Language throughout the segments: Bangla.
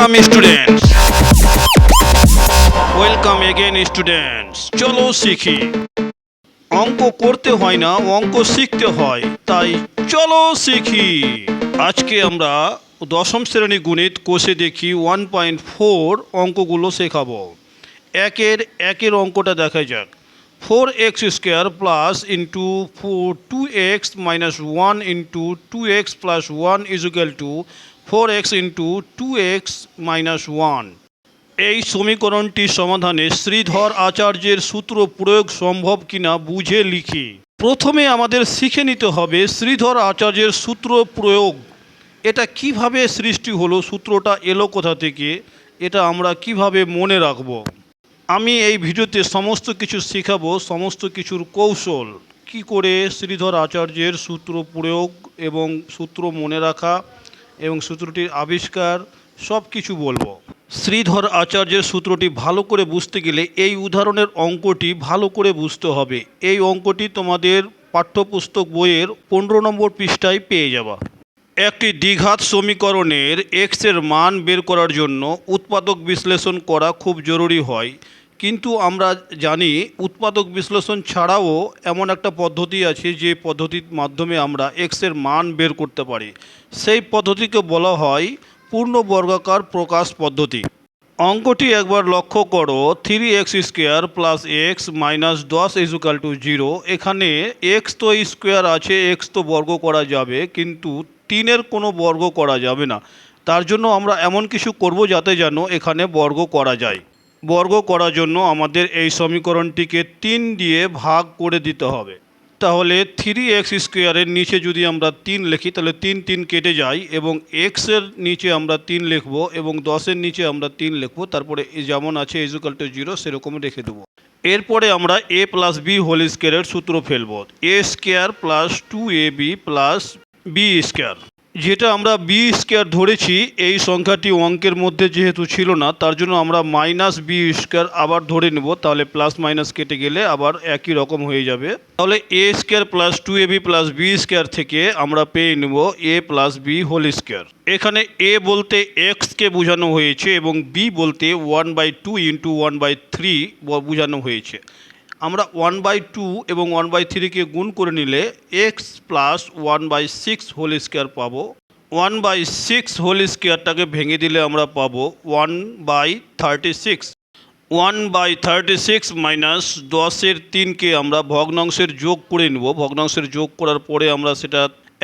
Welcome students, welcome again students. চলো শিখি। অঙ্ক করতে হয় না, অঙ্ক শিখতে হয়, তাই চলো শিখি। আজকে আমরা দশম শ্রেণী গণিত কোষে দেখি 1.4 অঙ্কগুলো শেখাবো। একের অঙ্কটা দেখা যাক। 4x² plus into 2x minus 1 into 2x plus 1 is equal two 4x into 2x minus 1। এই সমীকরণটি সমাধানে শ্রীধর আচার্যের সূত্র প্রয়োগ সম্ভব কিনা বুঝে লিখি। প্রথমে আমাদের শিখে নিতে হবে শ্রীধর আচার্যের সূত্র প্রয়োগ। এটা কিভাবে সৃষ্টি হলো, সূত্রটা এলো কোথা থেকে, এটা আমরা কিভাবে মনে রাখব। আমি এই ভিডিওতে সমস্ত কিছু শেখাবো, সমস্ত কিছুর কৌশল, কি করে শ্রীধর আচার্যের সূত্র প্রয়োগ এবং সূত্র মনে রাখা এবং সূত্রটির আবিষ্কার সব কিছু বলবো। শ্রীধর আচার্যের সূত্রটি ভালো করে বুঝতে গেলে এই উদাহরণের অঙ্কটি ভালো করে বুঝতে হবে। এই অঙ্কটি তোমাদের পাঠ্যপুস্তক বইয়ের 15 নম্বর পৃষ্ঠায় পেয়ে যাবা। একটি দ্বিঘাত সমীকরণের এক্স এর মান বের করার জন্য উৎপাদক বিশ্লেষণ করা খুব জরুরি হয়, কিন্তু আমরা জানি উৎপাদক বিশ্লেষণ ছাড়াও এমন একটা পদ্ধতি আছে যে পদ্ধতির মাধ্যমে আমরা এক্স এর মান বের করতে পারি। সেই পদ্ধতিকে বলা হয় পূর্ণ বর্গাকার প্রকাশ পদ্ধতি। অঙ্কটি একবার লক্ষ্য করো। 3x² plus X minus 10 is equal two 0। এখানে এক্স তো স্কোয়ার আছে, এক্স তো বর্গ করা যাবে, কিন্তু 3-এর কোনো বর্গ করা যাবে না। তার জন্য আমরা এমন কিছু করব যাতে যেন এখানে বর্গ করা যায়। বর্গ করার জন্য আমাদের এই সমীকরণটিকে 3 দিয়ে ভাগ করে দিতে হবে। তাহলে 3x² নিচে যদি আমরা 3 লিখি তাহলে 3 কেটে যায় এবং এক্সের নিচে আমরা 3 লিখব এবং 10-এর নিচে আমরা 3 লিখব, তারপরে যেমন আছে ইজ ইকুয়াল টু 0 সেরকম রেখে দেবো। এরপরে আমরা a প্লাস বি হোল স্কোয়ারের সূত্র ফেলব। a² plus 2ab plus b²। যেটা আমরা b² ধরেছি, এই সংখ্যাটি অঙ্কের মধ্যে যেহেতু ছিল না তার জন্য আমরা মাইনাস b² আবার ধরে নেব, তাহলে প্লাস মাইনাস কেটে গেলে আবার একই রকম হয়ে যাবে। তাহলে a² plus 2ab plus b² থেকে আমরা পেয়ে নেব a plus B whole square. এখানে a বলতে এক্সকে বোঝানো হয়েছে এবং b বলতে 1/2 ইন্টু 1/3 বোঝানো হয়েছে। আমরা 1/2 এবং 1/3কে গুণ করে নিলে এক্স প্লাস 1/6 হোল স্কোয়ার পাবো। 1/6 হোল স্কোয়ারটাকে ভেঙে দিলে আমরা পাবো 1/36। 1/36 মাইনাস 10-এর 3কে আমরা ভগ্নাংশের যোগ করে নেব। ভগ্নাংশের যোগ করার পরে আমরা সেটা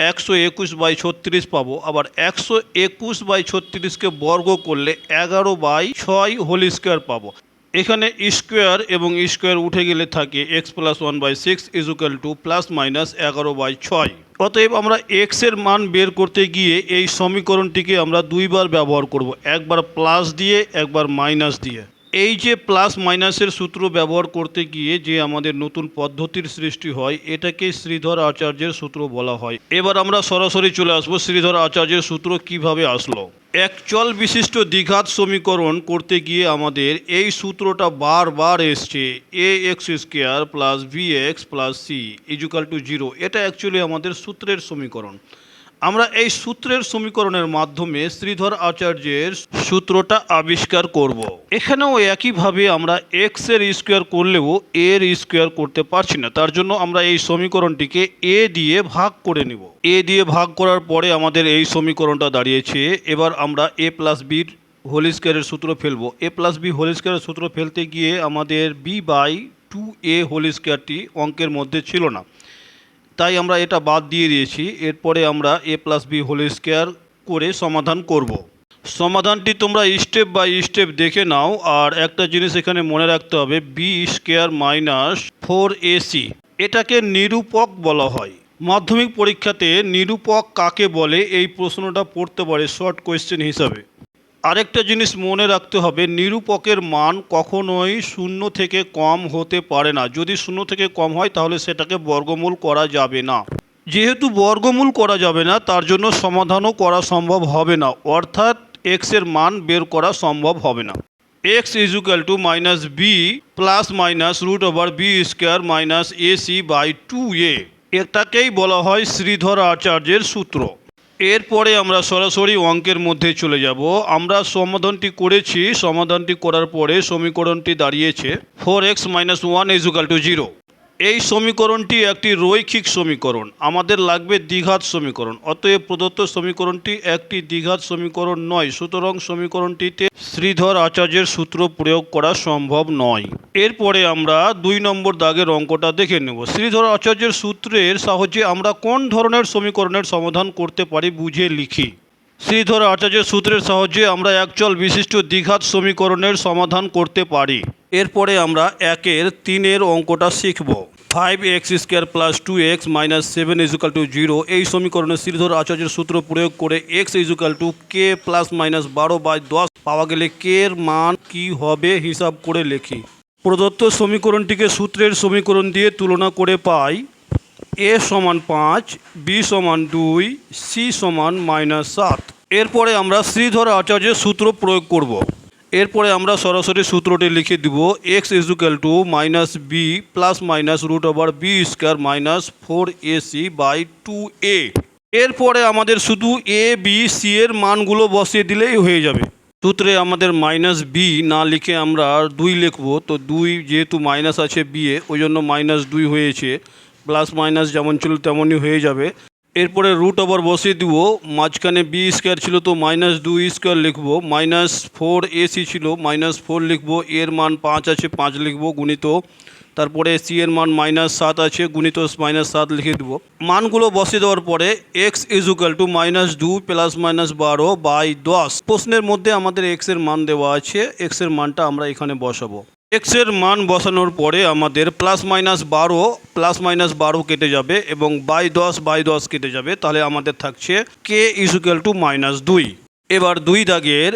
121/36 পাবো। আবার 121/36কে বর্গ করলে 11/6 হোল স্কোয়ার পাবো। এখানে স্কোয়ার এবং স্কোয়ার উঠে গেলে থাকে x plus 1/6 is equal two plus minus 11/6। অতএব আমরা এক্স এর মান বের করতে গিয়ে এই সমীকরণটিকে আমরা দুইবার ব্যবহার করব, একবার প্লাস দিয়ে একবার মাইনাস দিয়ে। এই যে প্লাস মাইনাসের সূত্র ব্যবহার করতে গিয়ে যে আমাদের নতুন পদ্ধতির সৃষ্টি হয়, এটাকে শ্রীধর আচার্যের সূত্র বলা হয়। এবার আমরা সরাসরি চলে আসবো শ্রীধর আচার্যের সূত্র কিভাবে আসলো। এক চল বিশিষ্ট দ্বিঘাত সমীকরণ করতে গিয়ে আমাদের এই সূত্রটা বারবার এসছে, ax² plus bx plus c is equal two 0। এটা অ্যাকচুয়ালি আমাদের সূত্রের সমীকরণ। আমরা এই সূত্রের সমীকরণের মাধ্যমে শ্রীধর আচার্যের সূত্রটা আবিষ্কার করব। এখানেও একইভাবে আমরা এক্স এর স্কোয়ার করলেও এর স্কোয়ার করতে পারছি না, তার জন্য আমরা এই সমীকরণটিকে এ দিয়ে ভাগ করে নিব। এ দিয়ে ভাগ করার পরে আমাদের এই সমীকরণটা দাঁড়িয়েছে। এবার আমরা a প্লাস বির হোল স্কোয়ারের সূত্র ফেলবো। a প্লাস বি হোল স্কোয়ারের সূত্র ফেলতে গিয়ে আমাদের b/2a হোল স্কোয়ারটি অঙ্কের মধ্যে ছিল না, তাই আমরা এটা বাদ দিয়ে দিয়েছি। এরপরে আমরা a plus B whole square করে সমাধান করব। সমাধানটি তোমরা স্টেপ বাই স্টেপ দেখে নাও। আর একটা জিনিস এখানে মনে রাখতে হবে, b² মাইনাস 4ac এটাকে নিরূপক বলা হয়। মাধ্যমিক পরীক্ষাতে নিরূপক কাকে বলে এই প্রশ্নটা পড়তে পারে শর্ট কোয়েশ্চেন হিসাবে। আরেকটা জিনিস মনে রাখতে হবে, নিরূপকের মান কখনোই 0 থেকে কম হতে পারে না। যদি 0 থেকে কম হয় তাহলে সেটাকে বর্গমূল করা যাবে না। যেহেতু বর্গমূল করা যাবে না তার জন্য সমাধানও করা সম্ভব হবে না, অর্থাৎ এক্স এর মান বের করা সম্ভব হবে না। X is equal to minus B plus minus √b² minus ac/2a, এটাকেই বলা হয় শ্রীধর আচার্যের সূত্র। এরপরে আমরা সরাসরি অঙ্কের মধ্যে চলে যাব। আমরা সমাধানটি করেছি, সমাধানটি করার পরে সমীকরণটি দাঁড়িয়েছে 4x-1 = 0। এই সমীকরণটি একটি রৈখিক সমীকরণ, আমাদের লাগবে দ্বিঘাত সমীকরণ। অতএব প্রদত্ত সমীকরণটি একটি দ্বিঘাত সমীকরণ নয়, সুতরাং সমীকরণটিতে শ্রীধর আচার্যের সূত্র প্রয়োগ করা সম্ভব নয়। এরপরে আমরা 2 নম্বর দাগের অঙ্কটা দেখে নেব। শ্রীধর আচার্যের সূত্রের সাহায্যে আমরা কোন ধরনের সমীকরণের সমাধান করতে পারি বুঝে লিখি। শ্রীধর আচার্যের সূত্রের সাহায্যে আমরা একচল বিশিষ্ট দ্বিঘাত সমীকরণের সমাধান করতে পারি। এরপরে আমরা 1/3 অঙ্কটা শিখব। 5x² + 2x - 7 = 0 এই সমীকরণে শ্রীধর আচার্যের সূত্র প্রয়োগ করে x = k ± 12/10 পাওয়া গেলে k এর মান কি হবে হিসাব করে লিখি। প্রদত্ত সমীকরণটিকে সূত্রের সমীকরণ দিয়ে তুলনা করে পাই a = 5, b = 2, c = -7। এরপরে আমরা শ্রীধর আচার্যের সূত্র প্রয়োগ করব। এরপরে আমরা সরাসরি সূত্রটি লিখে দিব x = -b ± √b² - 4ac/2a। এরপরে আমাদের শুধু a b c এর মানগুলো বসিয়ে দিলেই হয়ে যাবে। সূত্রে আমাদের -b না লিখে আমরা 2 লিখব, তো 2 যেহেতু মাইনাস আছে b এ ওই জন্য -2 হয়েছে, প্লাস মাইনাস যেমন ছিল তেমনই হয়ে যাবে। এরপরে √ওভার বসিয়ে দিব, মাঝখানে b² ছিল তো -2² লিখব, -4ac ছিল -4 লিখব, এর মান 5 আছে 5 লিখব গুণিত, তারপরে c এর মান -7 আছে গুণিত -7 লিখে দেব। মানগুলো বসিয়ে দেওয়ার পরে x = -2 ± 12/10। প্রশ্নের মধ্যে আমাদের x এর মান দেওয়া আছে, x এর মানটা আমরা এখানে বসাবো। x এর মান বসানোর পরে আমাদের +-12 কেটে যাবে এবং 10/10 কেটে যাবে, তাহলে আমাদের থাকছে k = -2। এবার 2 দাগের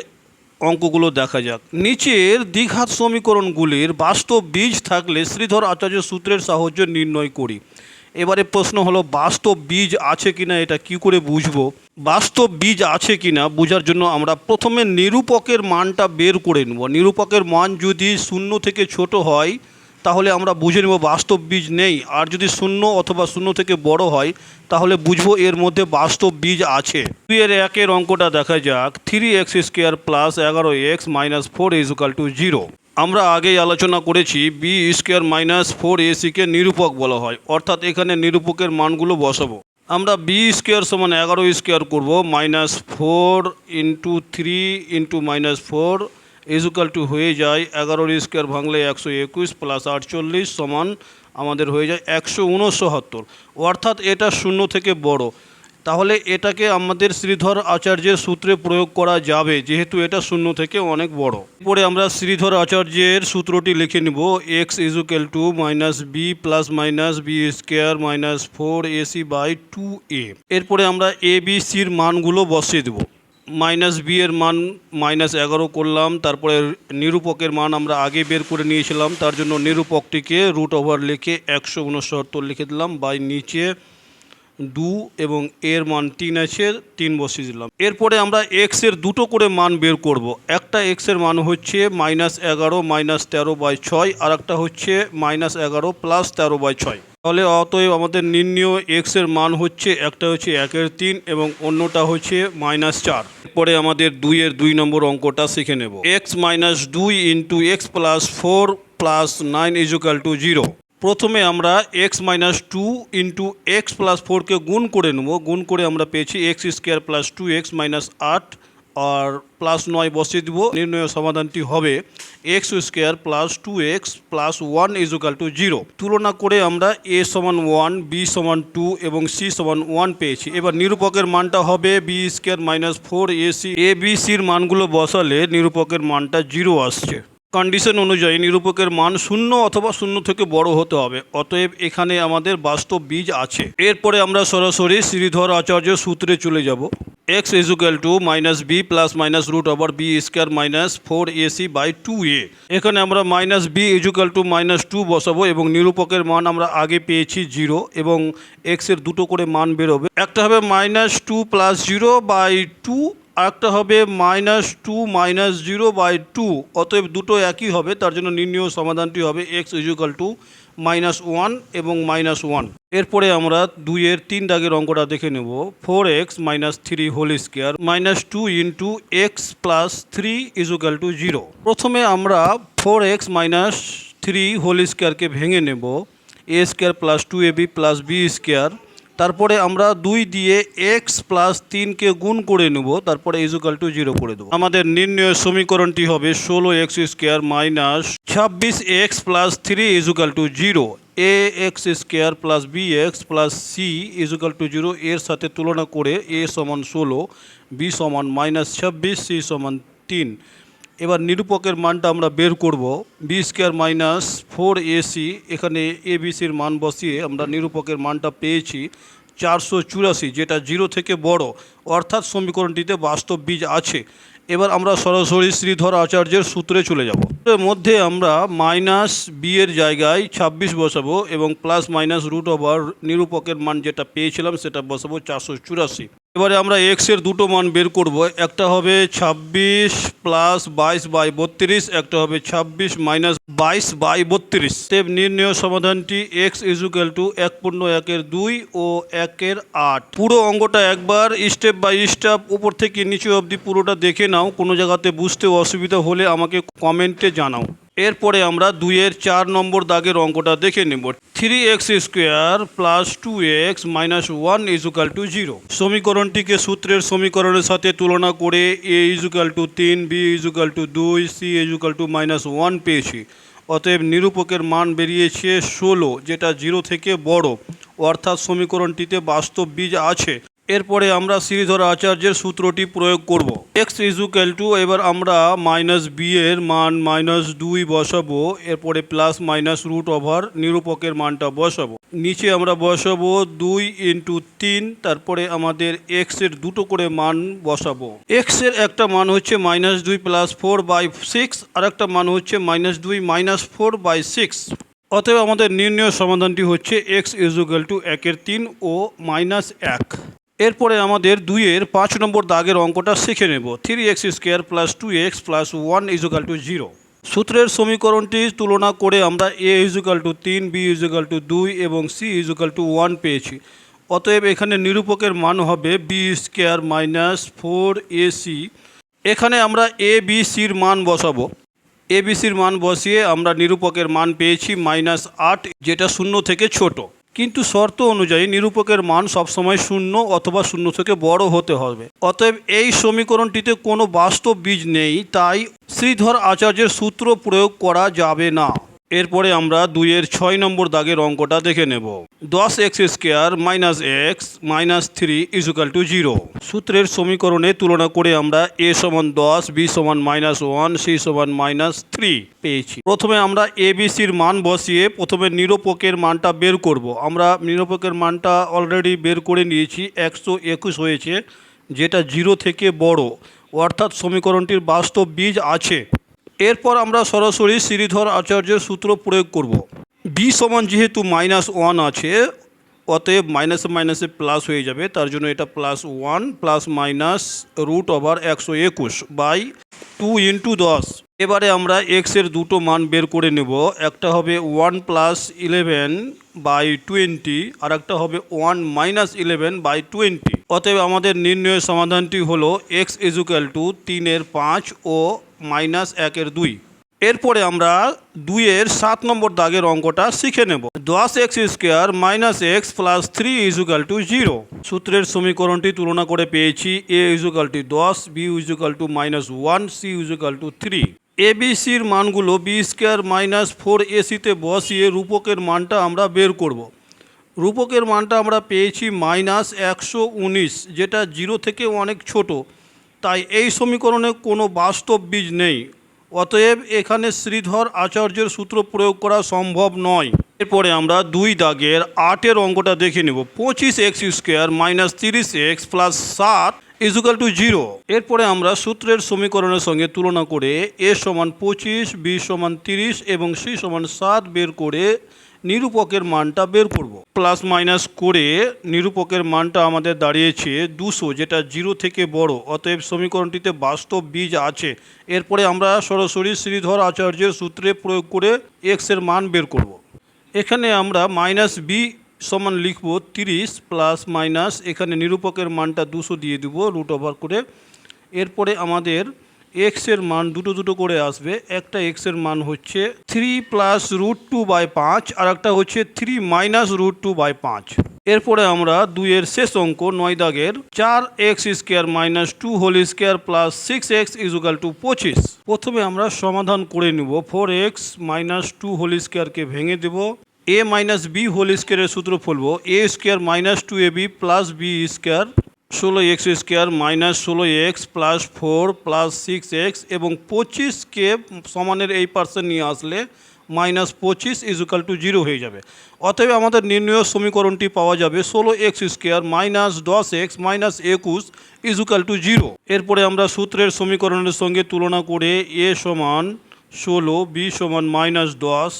অঙ্কগুলো দেখা যাক। নিচের দ্বিঘাত সমীকরণগুলির বাস্তব বীজ থাকলে শ্রীধর আচার্য সূত্রের সাহায্যে নির্ণয় করি। এবারে প্রশ্ন হলো বাস্তব বীজ আছে কিনা, এটা কি করে বুঝবো? বাস্তব বীজ আছে কিনা বোঝার জন্য আমরা প্রথমে নিরূপকের মানটা বের করে নেব। নিরূপকের মান যদি 0 থেকে ছোট হয় তাহলে আমরা বুঝে নেব বাস্তব বীজ নেই, আর যদি 0 অথবা 0 থেকে বড় হয় তাহলে বুঝবো এর মধ্যে বাস্তব বীজ আছে। 2-1 অঙ্কটা দেখা যাক। 3x² + 11x - 4 = 0। আমরা আগেই আলোচনা করেছি b² - 4ac কে নিরূপক বলা হয়, অর্থাৎ এখানে নিরূপকের মানগুলো বসাবো। আমরা b² = 11² করব, -4 × 3 × -4 = হয়ে যায় 11² ভাঙলে 121 + 48 সমান আমাদের হয়ে যায় 169, অর্থাৎ এটা 0 থেকে বড়। তাহলে এটাকে আমাদের শ্রীধর আচার্যের সূত্রে প্রয়োগ করা যাবে, যেহেতু এটা 0 থেকে অনেক বড়। এরপরে আমরা শ্রীধর আচার্যের সূত্রটি লিখে নিব x = -b ± b² - 4ac/2a। এরপরে আমরা a b c এর মানগুলো বসিয়ে দেব। -b এর মান -11 করলাম, তারপরে নিরূপকের মান আমরা আগে বের করে নিয়েছিলাম, তার জন্য নিরূপকটিকে √ওভার লিখে 169 লিখে দিলাম, বাই নিচে 2 এবং এর মান 3 আছে 3 বসিয়ে দিলাম। এরপরে আমরা x এর দুটো করে মান বের করব। একটা x এর মান হচ্ছে -11 - 13/6, আর একটা হচ্ছে -11 + 13/6। তাহলে অতএব আমাদের নির্ণয় x এর মান হচ্ছে, একটা হচ্ছে 1/3 এবং অন্যটা হচ্ছে -4। এরপরে আমাদের 2 নম্বর অঙ্কটা শিখে নেব। x - 2 × x + 4 + 9 = 0। প্রথমে আমরা x - 2 × x + 4 কে গুণ করে নেব। গুণ করে আমরা পেয়েছি x² + 2x - 8 আর +9 বসিয়ে দিব। নির্ণয় সমাধানটি হবে x² + 2x + 1 = 0। তুলনা করে আমরা a = 1, b = 2 এবং c = 1 পেয়েছি। এবার নিরূপকের মানটা হবে b² - 4ac। a b c এর মানগুলো বসালে নিরূপকের মানটা 0 আসছে। কন্ডিশন অনুযায়ী নিরূপকের মান 0 অথবা 0 থেকে বড় হতে হবে, অতএব এখানে আমাদের বাস্তব বীজ আছে। এরপরে আমরা সরাসরি শ্রীধর আচার্য সূত্রে চলে যাব। x = -b ± √b² - 4ac/2a। এখানে আমরা -b = -2 বসাবো এবং নিরূপকের মান আমরা আগে পেয়েছি 0 এবং x এর দুটো করে মান বেরোবে। একটা হবে -2 + 0/2, আরেকটা হবে -2 - 0/2। অতএব দুটো একই হবে, তার জন্য নির্ণয় সমাধানটি হবে x = -1 এবং -1। এরপরে আমরা 2-এর 3 দাগের অঙ্কটা দেখে নেব। 4x - 3 whole square -2 into X plus 3 = 0। প্রথমে আমরা 4x - 3 হোল স্কোয়ারকে ভেঙে নেব, a square plus 2ab plus B square. তারপরে আমরা 2 দিয়ে এক্স প্লাস 3কে গুণ করে নেব, তারপরে =0 করে দেবো। আমাদের নির্ণয় সমীকরণটি হবে 16x square minus 26x plus 3 =0। ax square plus bx plus c =0 এর সাথে তুলনা করে a সমান 16, b সমান -26, c সমান 3। এবার নিরূপকের মানটা আমরা বের করব। বি স্কোয়ার মাইনাস 4ac, এখানে এবিসির মান বসিয়ে আমরা নিরূপকের মানটা পেয়েছি 484, যেটা 0 থেকে বড়, অর্থাৎ সমীকরণটিতে বাস্তব বীজ আছে। এবার আমরা সরাসরি শ্রীধর আচার্যের সূত্রে চলে যাব। এর মধ্যে আমরা মাইনাস বি এর জায়গায় 26 বসাবো এবং প্লাস মাইনাস √ নিরূপকের মান যেটা পেয়েছিলাম সেটা বসাবো 484। এবারে আমরা এক্স এর দুটো মান বের করব। একটা হবে 26 প্লাস 22/32, একটা হবে 26 মাইনাস 22/32। স্টেপ নির্ণয় সমাধানটি এক্স =1.1/2 ও 1/8। পুরো অঙ্কটা একবার স্টেপ বাই স্টেপ উপর থেকে নিচে অবধি পুরোটা দেখে নাও। কোনো জায়গাতে বুঝতে অসুবিধা হলে আমাকে কমেন্টে জানাও। এরপরে আমরা 2-এর 4 নম্বর দাগের অঙ্কটা দেখে নেব। 3x square plus 2x minus 1 = 0। সমীকরণটিকে সূত্রের সমীকরণের সাথে তুলনা করে a = 3, b = 2, c -1 পেয়েছি। অতএব নিরূপকের মান বেরিয়েছে 16, যেটা 0 থেকে বড়, অর্থাৎ সমীকরণটিতে বাস্তব বীজ আছে। এরপরে আমরা শ্রীধর আচার্যের সূত্রটি প্রয়োগ করব। x এবার আমরা মাইনাস বি এর মান -2 বসাবো, এরপরে প্লাস মাইনাস √ নিরূপকের মানটা বসাবো। নিচে আমরা বসাবো 2 × 3, তারপরে আমাদের x এর দুটো করে মান বসাবো। x এর একটা মান হচ্ছে -2 + 4/6, আর একটা মান হচ্ছে -2 - 4/6। অতএব আমাদের নির্ণয় সমাধানটি হচ্ছে x =1/3 ও -1। এরপরে আমাদের 2-এর 5 নম্বর দাগের অঙ্কটা শিখে নেব। 3x square plus 2x plus 1 = 0। সূত্রের সমীকরণটি তুলনা করে আমরা a = 3, b = 2 এবং c = 1 পেয়েছি। অতএব এখানে নিরূপকের মান হবে b স্কোয়ার মাইনাস 4ac। এখানে আমরা a b cর মান বসাবো। a b cর মান বসিয়ে আমরা নিরূপকের মান পেয়েছি -8, যেটা 0 থেকে ছোট। কিন্তু শর্ত অনুযায়ী নিরূপকের মান সবসময় 0 অথবা 0 থেকে বড় হতে হবে। অতএব এই সমীকরণটিতে কোনো বাস্তব বীজ নেই, তাই শ্রীধর আচার্যের সূত্র প্রয়োগ করা যাবে না। এরপরে আমরা 2-এর 6 নম্বর দাগের অঙ্কটা দেখে নেব। 10x square minus x minus 3 = 0। সূত্রের সমীকরণে তুলনা করে আমরা a সমান 10, b সমান -1, c সমান -3 পেয়েছি। প্রথমে আমরা a b cর মান বসিয়ে প্রথমে নিরূপকের মানটা বের করব। আমরা নিরূপকের মানটা অলরেডি বের করে নিয়েছি, 121 হয়েছে, যেটা 0 থেকে বড়, অর্থাৎ সমীকরণটির বাস্তব বীজ আছে। এরপর আমরা সরাসরি শ্রীধর আচার্যের সূত্র প্রয়োগ করব। b সমান যেহেতু -1 আছে, অতএব মাইনাসে মাইনাসে প্লাস হয়ে যাবে, তার জন্য এটা +1 প্লাস মাইনাস √121/2 × 10। এবারে আমরা x এর দুটো মান বের করে নেব। একটা হবে 1 + 11/20, আর একটা হবে 1 - 11/20। অতএব আমাদের নির্ণয় সমাধানটি হলো x = 3/5 ও -1/2। এরপরে আমরা 2-এর 7 নম্বর দাগের অঙ্কটা শিখে নেব। 10x square minus x plus 3 = 0। সূত্রের সমীকরণটি তুলনা করে পেয়েছি a = 10, b -1, c = 3। a b cর মানগুলো b স্কোয়ার মাইনাস 4ac তে বসিয়ে রূপকের মানটা আমরা বের করব। রূপকের মানটা আমরা পেয়েছি -119, যেটা 0 থেকে অনেক ছোট, তাই এই সমীকরণে কোনো বাস্তব বীজ নেই। অতএব এখানে শ্রীধর আচার্যের সূত্র প্রয়োগ করা সম্ভব নয়। এরপরে আমরা 2 দাগের 8-এর অঙ্কটা দেখে নেব। 25x square minus 30x plus 7 = 0। এরপরে আমরা সূত্রের সমীকরণের সঙ্গে তুলনা করে a সমান 25, b সমান 30 এবং c সমান 7 বের করে নিরূপকের মানটা বের করব। প্লাস মাইনাস করে নিরূপকের মানটা আমাদের দাঁড়িয়েছে 200, যেটা 0 থেকে বড়, অতএব সমীকরণটিতে বাস্তব বীজ আছে। এরপরে আমরা সরাসরি শ্রীধর আচার্যের সূত্রে প্রয়োগ করে x এর মান বের করব। এখানে আমরা মাইনাস বি সমান লিখব 30 প্লাস মাইনাস এখানে নিরূপকের মানটা 200 দিয়ে দেব রুট ওভার করে। এরপরে আমাদের এক্সের মান দুটো দুটো করে আসবে। একটা এক্সের মান হচ্ছে 3 প্লাস রুট 2/5 আর একটা হচ্ছে 3 মাইনাস রুট 2/5। এরপরে আমরা 2-এর শেষ অঙ্ক 9 দাগের 4x² minus 2 whole square plus 6x equal to 25। প্রথমে আমরা সমাধান করে নেব। 4x মাইনাস 2 হোল স্কোয়ারকে ভেঙে দেব। a মাইনাস বি হোল স্কোয়ারের সূত্র ফেলবো a square minus 2ab plus B square 16x square minus 16x plus 4 plus 6x এবং 25কে সমানের এই পার্সেন্ট নিয়ে আসলে মাইনাস 25 ইকুয়াল টু 0 হয়ে যাবে। অতএব আমাদের নির্ণয় সমীকরণটি পাওয়া যাবে 16x square minus 10x minus 21 equal to 0। এরপরে আমরা সূত্রের সমীকরণের সঙ্গে তুলনা করে a সমান 16, b সমান মাইনাস 10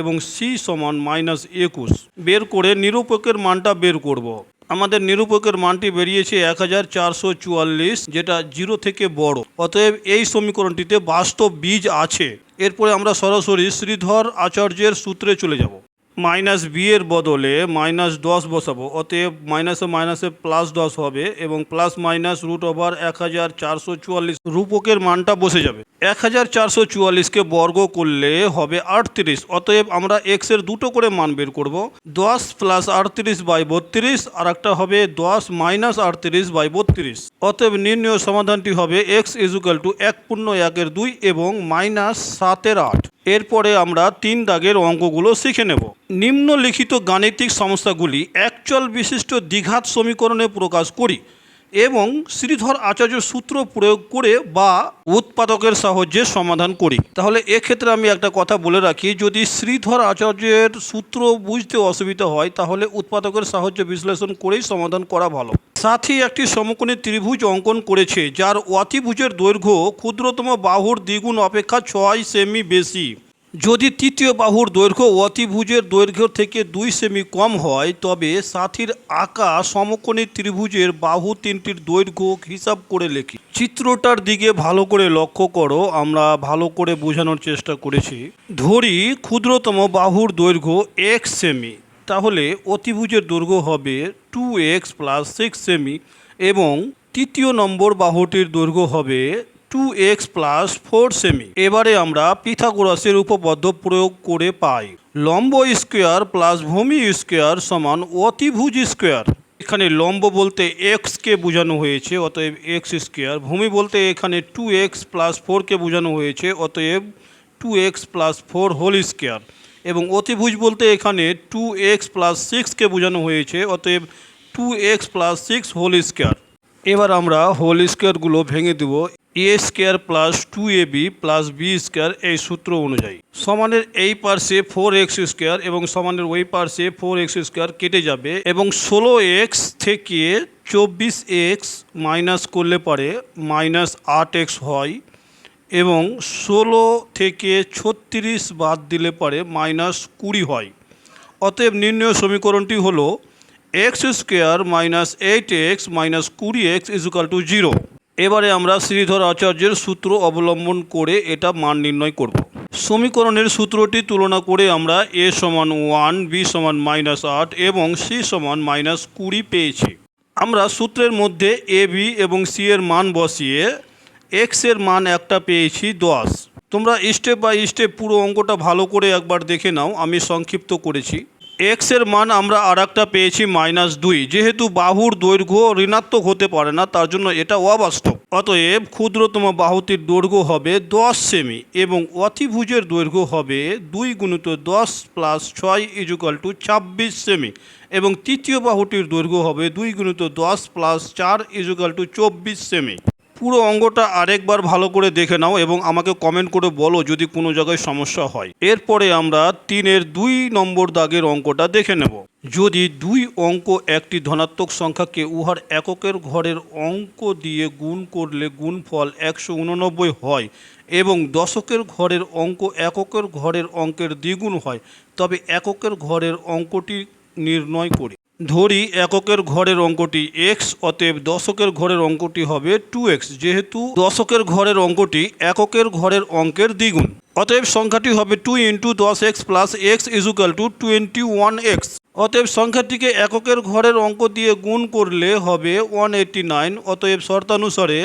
এবং সি সমান মাইনাস 21 বের করে নিরূপকের মানটা বের করব। আমাদের নিরূপকের মানটি বেরিয়েছে 1444, যেটা 0 থেকে বড়। অতএব এই সমীকরণটিতে বাস্তব বীজ আছে। এরপরে আমরা সরাসরি শ্রীধর আচার্যের সূত্রে চলে যাব। মাইনাস বি এর বদলে মাইনাস 10 বসাবো। অতএব মাইনাসে মাইনাসে প্লাস 10 হবে এবং প্লাস মাইনাস রুট ওভার 1444 রূপকের মানটা বসে যাবে। 1444কে বর্গ করলে হবে 38। অতএব আমরা এক্স এর দুটো করে মান বের করব। 10 প্লাস 38/32 আর একটা হবে 10 মাইনাস 38/32। অতএব নির্ণয় সমাধানটি হবে x ইকুয়াল টু 1.1/2 এবং মাইনাস 7/8। এরপরে আমরা 3 দাগের অঙ্কগুলো শিখে নেব। নিম্নলিখিত গাণিতিক সমস্যাগুলি একচল বিশিষ্ট দ্বিঘাত সমীকরণে প্রকাশ করি এবং শ্রীধর আচার্য সূত্র প্রয়োগ করে বা উৎপাদকের সাহায্যে সমাধান করি। তাহলে এক্ষেত্রে আমি একটা কথা বলে রাখি, যদি শ্রীধর আচার্যের সূত্র বুঝতে অসুবিধা হয় তাহলে উৎপাদকের সাহায্যে বিশ্লেষণ করেই সমাধান করা ভালো। সাথী একটি সমকোণী ত্রিভুজ অঙ্কন করেছে যার অতিভুজের দৈর্ঘ্য ক্ষুদ্রতম বাহুর দ্বিগুণ অপেক্ষা 6 সেমি বেশি। যদি তৃতীয় বাহুর দৈর্ঘ্য অতিভুজের দৈর্ঘ্য থেকে 2 সেমি কম হয় তবে সাথীর আঁকা সমকোণী ত্রিভুজের বাহু তিনটির দৈর্ঘ্য হিসাব করে লেখি। চিত্রটার দিকে ভালো করে লক্ষ্য করো, আমরা ভালো করে বোঝানোর চেষ্টা করেছি। ধরি ক্ষুদ্রতম বাহুর দৈর্ঘ্য 1 সেমি, তাহলে অতিভুজের দৈর্ঘ্য হবে 2x প্লাস 6 সেমি এবং তৃতীয় নম্বর বাহুটির দৈর্ঘ্য হবে 2x প্লাস 4 সেমি। এবারে আমরা পিথাগোরাসের উপপাদ্য প্রয়োগ করে পাই লম্ব স্কোয়ার প্লাস ভূমি স্কোয়ার সমান অতিভুজ স্কোয়ার। এখানে লম্ব বলতে এক্সকে বোঝানো হয়েছে, অতএব এক্স স্কোয়ার। ভূমি বলতে এখানে 2x প্লাস 4কে বোঝানো হয়েছে, অতএব 2x প্লাস 4 হোল স্কোয়ার। এবং অতিভুজ বলতে এখানে 2x প্লাস 6কে বোঝানো হয়েছে, অতএব 2x প্লাস 6 হোল স্কোয়ার। এবার আমরা হোল স্কোয়ারগুলো ভেঙে দেব। A square plus 2ab plus B square এই সূত্র অনুযায়ী। সমানের এই পার্শ্বে 4x স্কোয়ার এবং সমানের ওই পার্শ্বে 4x স্কোয়ার কেটে যাবে এবং 16x থেকে 24x মাইনাস করলে পারে মাইনাস 8x হয় এবং 16 থেকে 36 বাদ দিলে পারে মাইনাস 20 হয়। অতএব নির্ণয় সমীকরণটি হলো x square minus 8x minus 20x equal to 0। এবারে আমরা শ্রীধর আচার্যের সূত্র অবলম্বন করে এটা মান নির্ণয় করব। সমীকরণের সূত্রটি তুলনা করে আমরা a সমান 1, b সমান মাইনাস 8 এবং c সমান মাইনাস 20 পেয়েছি। আমরা সূত্রের মধ্যে a b এবং c এর মান বসিয়ে x এর মান একটা পেয়েছি 10। তোমরা স্টেপ বাই স্টেপ পুরো অঙ্কটা ভালো করে একবার দেখে নাও, আমি সংক্ষিপ্ত করেছি। x এর মান আমরা আর একটা পেয়েছি মাইনাস 2। যেহেতু বাহুর দৈর্ঘ্য ঋণাত্মক হতে পারে না তার জন্য এটা অবাস্তব। অতএব ক্ষুদ্রতম বাহুটির দৈর্ঘ্য হবে 10 সেমি এবং অতিভুজের দৈর্ঘ্য হবে 2 গুণিত 10 প্লাস 6 ইকুয়াল টু 26 সেমি এবং তৃতীয় বাহুটির দৈর্ঘ্য হবে 2 গুণিত 10 প্লাস 4 ইকুয়াল টু 24 সেমি। পুরো অঙ্কটা আরেকবার ভালো করে দেখে নাও এবং আমাকে কমেন্ট করে বলো যদি কোনো জায়গায় সমস্যা হয়। এরপরে আমরা 3-এর 2 নম্বর দাগের অঙ্কটা দেখে নেব। যদি 2 অঙ্ক একটি ধনাত্মক সংখ্যাকে উহার এককের ঘরের অঙ্ক দিয়ে গুণ করলে গুণফল 189 হয় এবং দশকের ঘরের অঙ্ক এককের ঘরের অঙ্কের দ্বিগুণ হয়, তবে এককের ঘরের অঙ্কটি নির্ণয় করি। ধরি এককের ঘরের অঙ্কটি এক্স, অতএব দশকের ঘরের অঙ্কটি হবে 2x, যেহেতু দশকের ঘরের অঙ্কটি এককের ঘরের অঙ্কের দ্বিগুণ। অতএব সংখ্যাটি হবে 2 into 10x plus X is equal to 21x। অতএব সংখ্যাটিকে এককের ঘরের অঙ্ক দিয়ে গুণ করলে হবে 189। অতএব শর্তানুসারে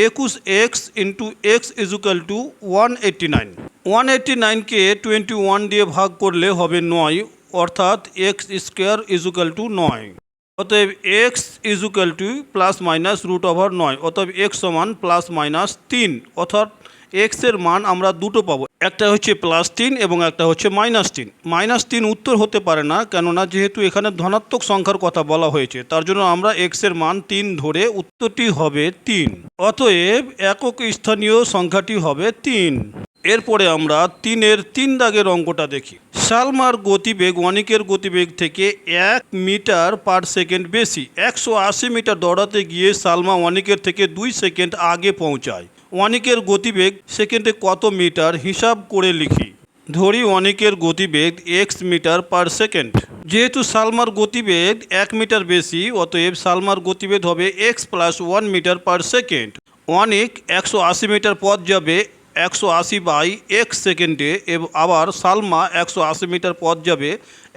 21x into X is equal to 189। 189কে 21 দিয়ে ভাগ করলে হবে 9, অর্থাৎ এক্স স্কোয়ার ইজুকাল টু 9। অতএব X is equal to plus minus root over 9, অতএব এক্স সমান প্লাস মাইনাস 3, অর্থাৎ এক্সের মান আমরা দুটো পাবো, একটা হচ্ছে +3 এবং একটা হচ্ছে -3। -3 উত্তর হতে পারে না, কেননা যেহেতু এখানে ধনাত্মক সংখ্যার কথা বলা হয়েছে, তার জন্য আমরা এক্সের মান 3 ধরে উত্তরটি হবে 3। অতএব একক স্থানীয় সংখ্যাটি হবে 3। এরপরে আমরা 3-এর 3 দাগের অঙ্কটা দেখি। সালমার গতিবেগ অনিকের গতিবেগ থেকে 1 মিটার পার সেকেন্ড বেশি। 180 মিটার দৌড়াতে গিয়ে সালমা অনিকের থেকে 2 সেকেন্ড আগে পৌঁছায়। অনিকের গতিবেগ সেকেন্ডে কত মিটার হিসাব করে লিখি। ধরি অনিকের গতিবেগ x মিটার পার সেকেন্ড। যেহেতু সালমার গতিবেগ 1 মিটার বেশি, অতএব সালমার গতিবেগ হবে x plus 1 metre per second. Anik 180 metre পথ যাবে 180/x সেকেন্ডে, এবং আবার সালমা 180 মিটার পথ যাবে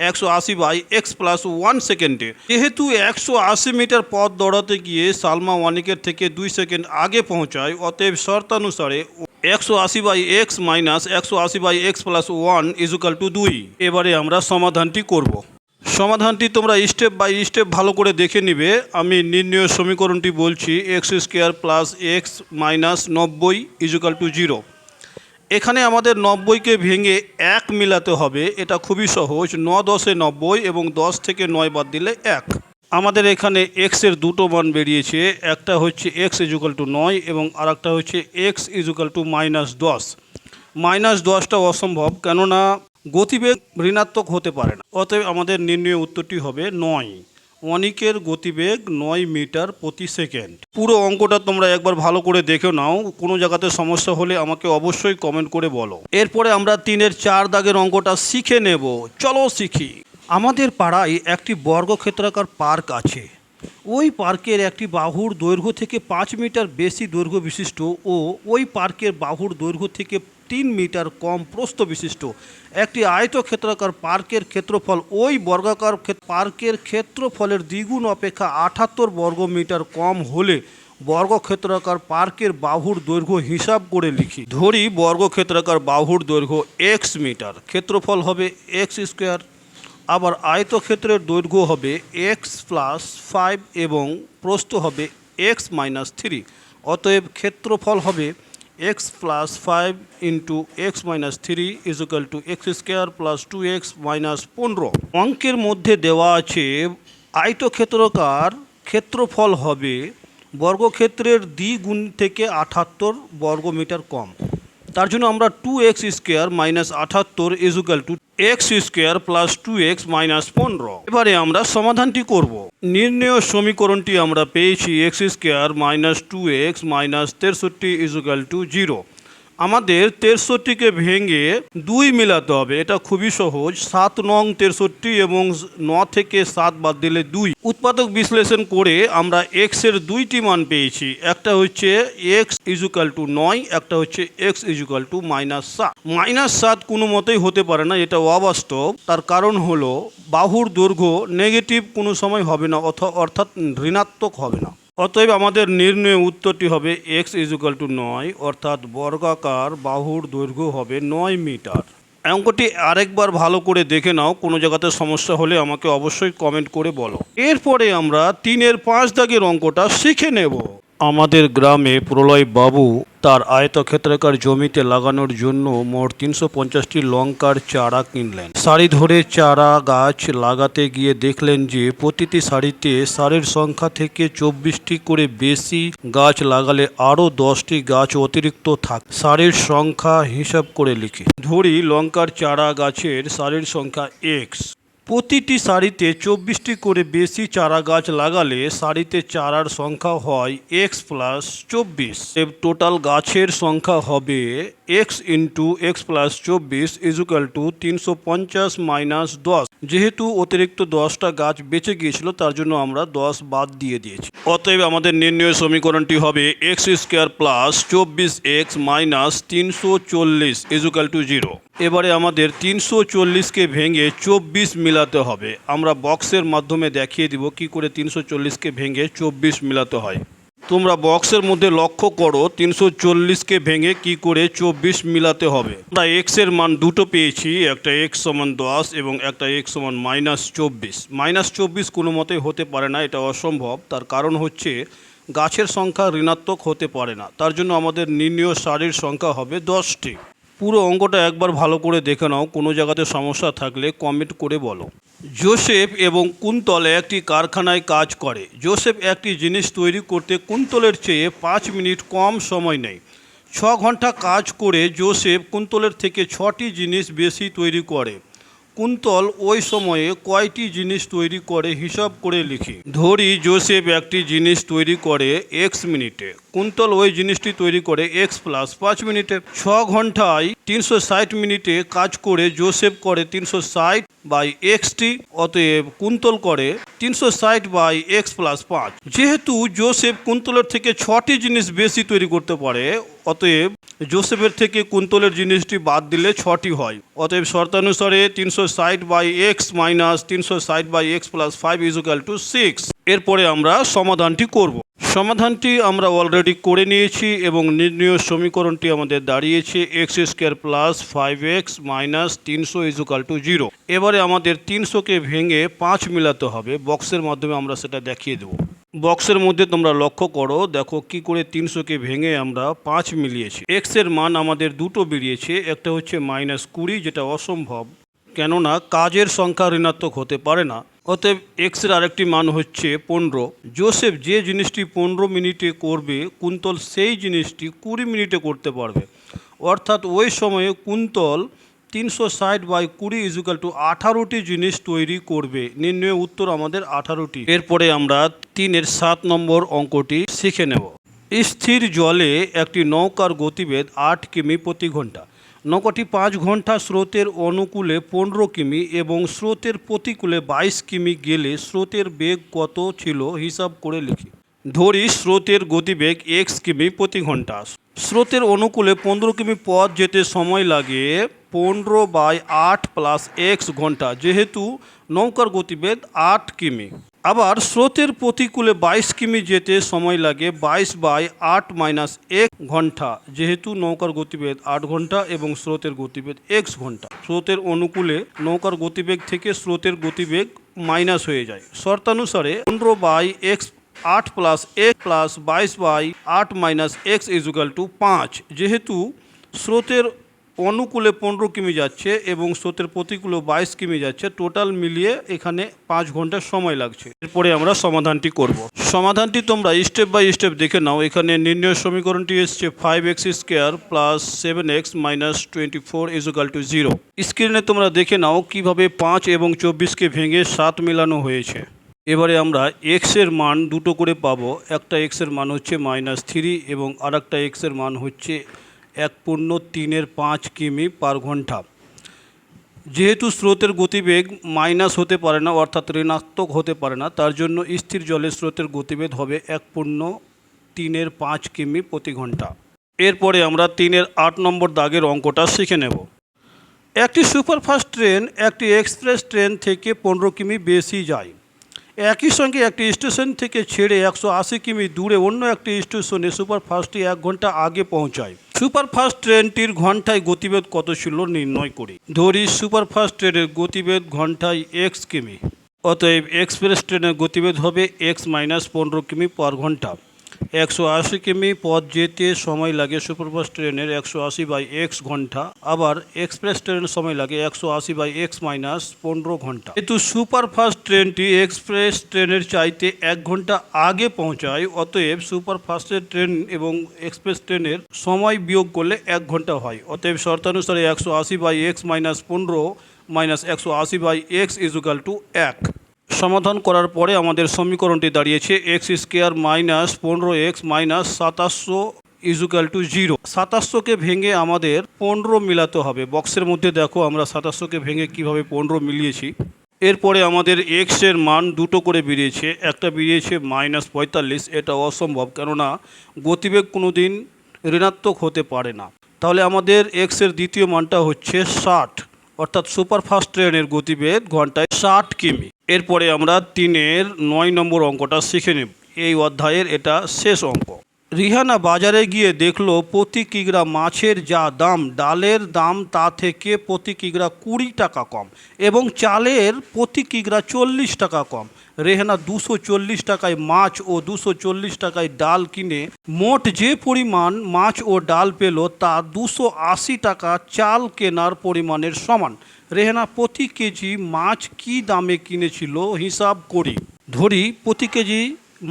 180/x প্লাস 1 সেকেন্ডে। যেহেতু 180 মিটার পথ দৌড়াতে গিয়ে সালমা অনিকের থেকে 2 সেকেন্ড আগে পৌঁছায়, অতএব শর্তানুসারে 180/x minus 180/x plus 1 is equal to 2। এবারে আমরা সমাধানটি করব। সমাধানটি তোমরা স্টেপ বাই স্টেপ ভালো করে দেখে নিবে। আমি নির্ণয় সমীকরণটি বলছি, X square plus X minus 90 is equal to 0। এখানে আমাদের 90কে ভেঙে 1 মিলাতে হবে। এটা খুবই সহজ, 9 10 90 এবং 10 থেকে 9 বাদ দিলে 1। আমাদের এখানে এক্সের দুটো মান বেরিয়েছে, একটা হচ্ছে এক্স ইজুকাল টু 9 এবং আরেকটা হচ্ছে এক্স ইজুকাল টু -10। -10টা অসম্ভব, কেননা গতিবেগ ঋণাত্মক হতে পারে না। অতএব আমাদের নির্ণয় উত্তরটি হবে 9। অনিকের গতিবেগ 9 মিটার প্রতি সেকেন্ড। পুরো অঙ্কটা তোমরা একবার ভালো করে দেখে নাও, কোনো জায়গাতে সমস্যা হলে আমাকে অবশ্যই কমেন্ট করে বলো। এরপরে আমরা 3-এর 4 দাগের অঙ্কটা শিখে নেব। চলো শিখি। আমাদের পাড়ায় একটি বর্গক্ষেত্রাকার পার্ক আছে। ওই পার্কের একটি বাহুর দৈর্ঘ্য থেকে 5 মিটার বেশি দৈর্ঘ্য বিশিষ্ট ও ওই পার্কের বাহুর দৈর্ঘ্য থেকে 3 মিটার কম প্রস্থ বিশিষ্ট একটি আয়তক্ষেত্রাকার পার্কের ক্ষেত্রফল ওই বর্গাকার পার্কের ক্ষেত্রফলের দ্বিগুণ অপেক্ষা 78 বর্গমিটার কম হলে বর্গক্ষেত্রাকার পার্কের বাহুর দৈর্ঘ্য হিসাব করে লিখি। ধরি বর্গক্ষেত্রাকার বাহুর দৈর্ঘ্য x মিটার, ক্ষেত্রফল হবে x স্কোয়ার। আবার আয়তক্ষেত্রের দৈর্ঘ্য হবে x প্লাস 5 এবং প্রস্থ হবে x মাইনাস 3। অতএব ক্ষেত্রফল হবে x plus 5 into x minus 3 is equal to x square plus 2x minus 15। অঙ্কের মধ্যে দেওয়া আছে আয়তক্ষেত্রাকার ক্ষেত্রফল হবে বর্গক্ষেত্রের দ্বিগুণ থেকে 78 বর্গমিটার কম। তার জন্য আমরা 2x square minus 78 is equal to x square plus 2x minus 15। এবারে আমরা সমাধানটি করব। নির্ণয় সমীকরণটি আমরা পেয়েছি x square minus 2x minus 63 is equal to 0। আমাদের 63কে ভেঙে 2 মিলাতে হবে, এটা খুবই সহজ। 7 নং 63 এবং 9 থেকে 7 বাদ দিলে 2। উৎপাদক বিশ্লেষণ করে আমরা x এর দুইটি মান পেয়েছি, একটা হচ্ছে x ইজুকাল টু 9, একটা হচ্ছে x ইজুকাল টু -7। -7 কোনো মতেই হতে পারে না, এটা অবাস্তব। তার কারণ হলো বাহুর দৈর্ঘ্য নেগেটিভ কোনো সময় হবে না, অর্থাৎ ঋণাত্মক হবে না। অতএব আমাদের নির্ণয় উত্তরটি হবে x ইজুকাল টু 9, অর্থাৎ বর্গাকার বাহুর দৈর্ঘ্য হবে 9 মিটার। অঙ্কটি আরেকবার ভালো করে দেখে নাও, কোনো জায়গাতে সমস্যা হলে আমাকে অবশ্যই কমেন্ট করে বলো। এরপরে আমরা 3-এর 5 দাগের অঙ্কটা শিখে নেব। আমাদের গ্রামে প্রলয় বাবু তার আয়তক্ষেত্রাকার জমিতে লাগানোর জন্য মোট 350টি লঙ্কার চারা কিনলেন। সারি ধরে চারা গাছ লাগাতে গিয়ে দেখলেন যে প্রতিটি সারিতে সারির সংখ্যা থেকে 24টি করে বেশি গাছ লাগালে আরও 10টি গাছ অতিরিক্ত থাকে। সারির সংখ্যা হিসাব করে লিখি। ধরি লঙ্কার চারা গাছের সারির সংখ্যা x। প্রতিটি সারিতে 24টি করে বেশি চারা গাছ লাগালে সারিতে চারার সংখ্যা হয় x প্লাস 24। টোটাল গাছের সংখ্যা হবে X into X plus 24 is equal to 350 minus 10। যেহেতু অতিরিক্ত 10টা গাছ বেঁচে গিয়েছিল তার জন্য আমরা 10 বাদ দিয়ে দিয়েছি। অতএব আমাদের নির্ণয় সমীকরণটি হবে X square plus 24x minus 340 is equal to 0। এবারে আমাদের 340কে ভেঙে 24 মিলাতে হবে। আমরা বক্সের মাধ্যমে দেখিয়ে দিব কি করে 340কে ভেঙে 24 মিলাতে হয়। তোমরা বক্সের মধ্যে লক্ষ্য করো 340কে ভেঙে কি করে 24 মিলাতে হবে। আমরা এক্স এর মান দুটো পেয়েছি, একটা এক্স সমান 10 এবং একটা এক্স সমান -24। -24 কোনো মতে হতে পারে না, এটা অসম্ভব। তার কারণ হচ্ছে গাছের সংখ্যা ঋণাত্মক হতে পারে না, তার জন্য আমাদের নির্ণীয় সারির সংখ্যা হবে 10টি। পুরো অঙ্কটা একবার ভালো করে দেখে নাও, কোনো জায়গাতে সমস্যা থাকলে কমেন্ট করে বলো। জোসেফ এবং কুন্তল একটি কারখানায় কাজ করে। জোসেফ একটি জিনিস তৈরি করতে কুন্তলের চেয়ে 5 মিনিট কম সময় নেয়। 6 ঘন্টা কাজ করে জোসেফ কুন্তলের থেকে 6টি জিনিস বেশি তৈরি করে। কুন্তল ওই সময়ে কয়টি জিনিস তৈরি করে হিসাব করে লিখি। ধরি জোসেফ একটি জিনিস তৈরি করে এক্স মিনিটে, কুন্তল ওই জিনিসটি তৈরি করে এক্স প্লাস 5 মিনিটে। 6 ঘন্টায় 360 মিনিটে কাজ করে জোসেফ করে 360 বাই এক্সটি, অতএব কুন্তল করে 360 বাই এক্স প্লাস 5। যেহেতু জোসেফ কুন্তলের থেকে 6টি জিনিস বেশি তৈরি করতে পারে, অতএব জোসেফের থেকে কুন্তলের জিনিসটি বাদ দিলে 6টি হয়। অতএব শর্তানুসারে 360 by X minus 360 by X plus 5 is equal to 6। এরপরে আমরা সমাধানটি করব। সমাধানটি আমরা অলরেডি করে নিয়েছি এবং নির্ণয় সমীকরণটি আমাদের দাঁড়িয়েছে X square plus 5x minus 300 is equal to 0। এবারে আমাদের 300কে ভেঙে 5 মিলাতে হবে। বক্সের মাধ্যমে আমরা সেটা দেখিয়ে দেব। বক্সের মধ্যে তোমরা লক্ষ্য করো, দেখো কি করে 300কে ভেঙে আমরা 5 মিলিয়েছি। এক্স এর মান আমাদের দুটো বেরিয়েছে, একটা হচ্ছে -20 যেটা অসম্ভব, কেননা কাজের সংখ্যা ঋণাত্মক হতে পারে না। অতএব এক্স এর আরেকটি মান হচ্ছে 15। জোসেফ যে জিনিসটি 15 মিনিটে করবে কুন্তল সেই জিনিসটি 20 মিনিটে করতে পারবে। অর্থাৎ ওই সময়ে কুন্তল 360 বাই 20 ইজুকাল টু 18টি জিনিস তৈরি করবে। নির্ণয় উত্তর আমাদের 18টি। এরপরে আমরা 3-এর 7 নম্বর অঙ্কটি শিখে নেব। স্থির জলে একটি নৌকার গতিবেগ 8 কিমি প্রতি ঘন্টা। নৌকাটি 5 ঘন্টা স্রোতের অনুকূলে 15 কিমি এবং স্রোতের প্রতিকূলে 22 কিমি গেলে স্রোতের বেগ কত ছিল হিসাব করে লিখি। ধরি স্রোতের গতিবেগ x কিমি প্রতি ঘন্টা। স্রোতের অনুকূলে 15 কিমি পথ যেতে সময় লাগে 15/8 প্লাস x ঘন্টা, যেহেতু নৌকার গতিবেগ 8 কিমি। আবার স্রোতের প্রতিকূলে 22 কিমি যেতে সময় লাগে 22/8 মাইনাস 1 ঘন্টা, যেহেতু নৌকার গতিবেগ 8 ঘন্টা এবং স্রোতের গতিবেগ x ঘন্টা। স্রোতের অনুকূলে নৌকার গতিবেগ থেকে স্রোতের গতিবেগ মাইনাস হয়ে যায়। শর্তানুসারে 15/x 8 plus 1 plus 22/8 minus x is equal to 5। যেহেতু স্রোতের অনুকূলে 15 কিমি যাচ্ছে এবং স্রোতের প্রতিকূলে 22 কিমি যাচ্ছে, টোটাল মিলিয়ে এখানে 5 ঘন্টা সময় লাগছে। এরপরে আমরা সমাধানটি করব। সমাধানটি তোমরা স্টেপ বাই স্টেপ দেখে নাও। এখানে নির্ণয় সমীকরণটি এসছে 5x square plus 7x minus 24 is equal to 0। স্ক্রিনে তোমরা দেখে নাও কিভাবে 5 এবং 24কে ভেঙে 7 মেলানো হয়েছে। এবারে আমরা এক্স এর মান দুটো করে পাবো। একটা এক্স এর মান হচ্ছে -3 এবং আর একটা এক্স এর মান হচ্ছে 1.3 কিমি পার ঘন্টা। যেহেতু স্রোতের গতিবেগ মাইনাস হতে পারে না, অর্থাৎ ঋণাত্মক হতে পারে না, তার জন্য স্থির জলে স্রোতের গতিবেগ হবে 1.3 কিমি প্রতি ঘন্টা। এরপরে আমরা 3-এর 8 নম্বর দাগের অঙ্কটা শিখে নেব। একটি সুপারফাস্ট ট্রেন একটি এক্সপ্রেস ট্রেন থেকে 15 কিমি বেশি যায়। একই সঙ্গে একটি স্টেশন থেকে ছেড়ে 180 কিমি দূরে অন্য একটি স্টেশনে সুপারফাস্টটি 1 ঘন্টা আগে পৌঁছায়। সুপারফাস্ট ট্রেনটির ঘন্টায় গতিবেগ কত ছিল নির্ণয় করি। ধরি সুপারফাস্ট ট্রেনের গতিবেগ ঘন্টায় x কিমি, অতএব এক্সপ্রেস ট্রেনের গতিবেগ হবে x মাইনাস 15 কিমি পার ঘন্টা। 180 কিমি পথ যেতে সময় লাগে সুপারফাস্ট ট্রেনের 180/x ঘন্টা। আবার এক্সপ্রেস ট্রেনের সময় লাগে 180/x মাইনাস 15 ঘন্টা। যেহেতু সুপারফাস্ট ট্রেনটি এক্সপ্রেস ট্রেনের চাইতে 1 ঘন্টা আগে পৌঁছায়, অতএব সুপারফাস্টের ট্রেন এবং এক্সপ্রেস ট্রেনের সময় বিয়োগ করলে 1 ঘন্টা হয়। অতএব শর্তানুসারে 180/x minus 15 minus 180/x is equal to 1। সমাধান করার পরে আমাদের সমীকরণটি দাঁড়িয়েছে x square minus 15x minus 2700 is equal to 0। 2700কে ভেঙে আমাদের 15 মিলাতে হবে। বক্সের মধ্যে দেখো আমরা 2700কে ভেঙে কিভাবে 15 মিলিয়েছি। এরপরে আমাদের এক্স এর মান দুটো করে বেরিয়েছে, একটা বেরিয়েছে -45। এটা অসম্ভব, কেননা গতিবেগ কোনো দিন ঋণাত্মক হতে পারে না। তাহলে আমাদের এক্স এর দ্বিতীয় মানটা হচ্ছে 60, অর্থাৎ সুপারফাস্ট ট্রেনের গতিবেগ ঘন্টায় 60 কিমি। এরপরে আমরা 3-এর 9 নম্বর অঙ্কটা শিখে নেব। এই অধ্যায়ের এটা শেষ অঙ্ক। রিহানা বাজারে গিয়ে দেখলো প্রতি কিগ্রা মাছের যা দাম, ডালের দাম তা থেকে প্রতি কিগ্রা 20 টাকা কম এবং চালের প্রতি কিগ্রা 40 টাকা কম। রেহানা 240 টাকায় মাছ ও 240 টাকায় ডাল কিনে মোট যে পরিমাণ মাছ ও ডাল পেল তা 280 টাকা চাল কেনার পরিমাণের সমান। রেহানা প্রতি কেজি মাছ কি দামে কিনেছিল হিসাব করি। ধরি প্রতি কেজি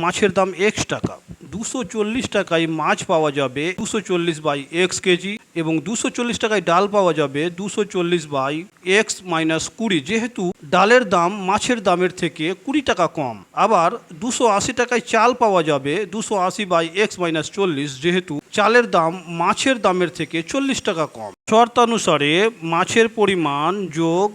মাছের দাম x টাকা, 240 টাকায় মাছ পাওয়া যাবে 240/x কেজি এবং 240 টাকায় ডাল পাওয়া যাবে 240/x - 20। যেহেতু ডালের দাম মাছের দামের থেকে 20 টাকা কম, আবার 280 টাকায় চাল পাওয়া যাবে 280/x - 40, যেহেতু চালের দাম মাছের দামের থেকে 40 টাকা কম। শর্তানুসারে মাছের পরিমাণ যোগ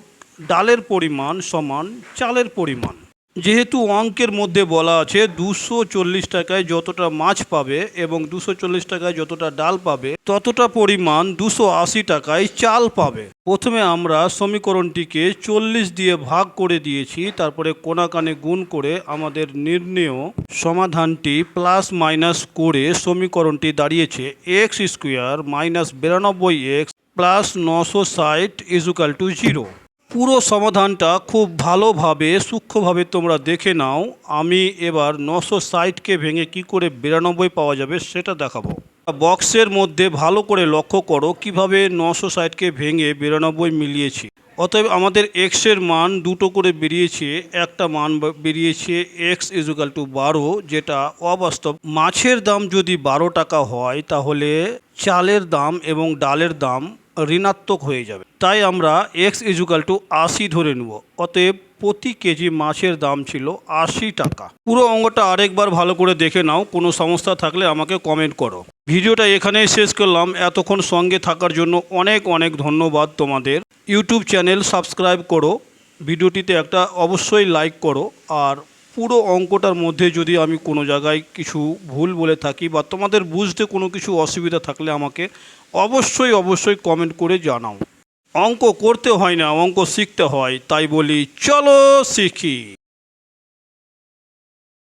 ডালের পরিমাণ সমান চালের পরিমাণ। যেহেতু অঙ্কের মধ্যে বলা আছে 240 টাকায় যতটা মাছ পাবে এবং 240 টাকায় যতটা ডাল পাবে ততটা পরিমাণ 280 টাকায় চাল পাবে। প্রথমে আমরা সমীকরণটিকে 40 দিয়ে ভাগ করে দিয়েছি, তারপরে কোণাকানে গুণ করে আমাদের নির্ণেয় সমাধানটি প্লাস মাইনাস করে সমীকরণটি দাঁড়িয়েছে x² - 92x + 960 = 0। পুরো সমাধানটা খুব ভালোভাবে সূক্ষ্মভাবে তোমরা দেখে নাও। আমি এবার 960কে ভেঙে কি করে 92 পাওয়া যাবে সেটা দেখাবো। বক্সের মধ্যে ভালো করে লক্ষ্য করো কিভাবে 960কে ভেঙে 92 মিলিয়েছি। অতএব আমাদের x এর মান দুটো করে বেরিয়েছে, একটা মান বেরিয়েছে x = 12, যেটা অবাস্তব। মাছের দাম যদি 12 টাকা হয় তাহলে চালের দাম এবং ডালের দাম ঋণাত্মক হয়ে যাবে, তাই আমরা x = 80 ধরে নেব। অতএব প্রতি কেজি মাছের দাম ছিল 80 টাকা। পুরো অঙ্কটা আরেকবার ভালো করে দেখে নাও, কোনো সমস্যা থাকলে আমাকে কমেন্ট করো। ভিডিওটা এখানেই শেষ করলাম। এতক্ষণ সঙ্গে থাকার জন্য অনেক অনেক ধন্যবাদ তোমাদের। ইউটিউব চ্যানেল সাবস্ক্রাইব করো, ভিডিওটিতে একটা অবশ্যই লাইক করো। আর পুরো অঙ্কটার মধ্যে যদি আমি কোনো জায়গায় কিছু ভুল বলে থাকি বা তোমাদের বুঝতে কোনো কিছু অসুবিধা থাকলে আমাকে অবশ্যই কমেন্ট করে জানাও। অঙ্ক করতে হয় না, অঙ্ক শিখতে হয়, তাই বলি চলো শিখি।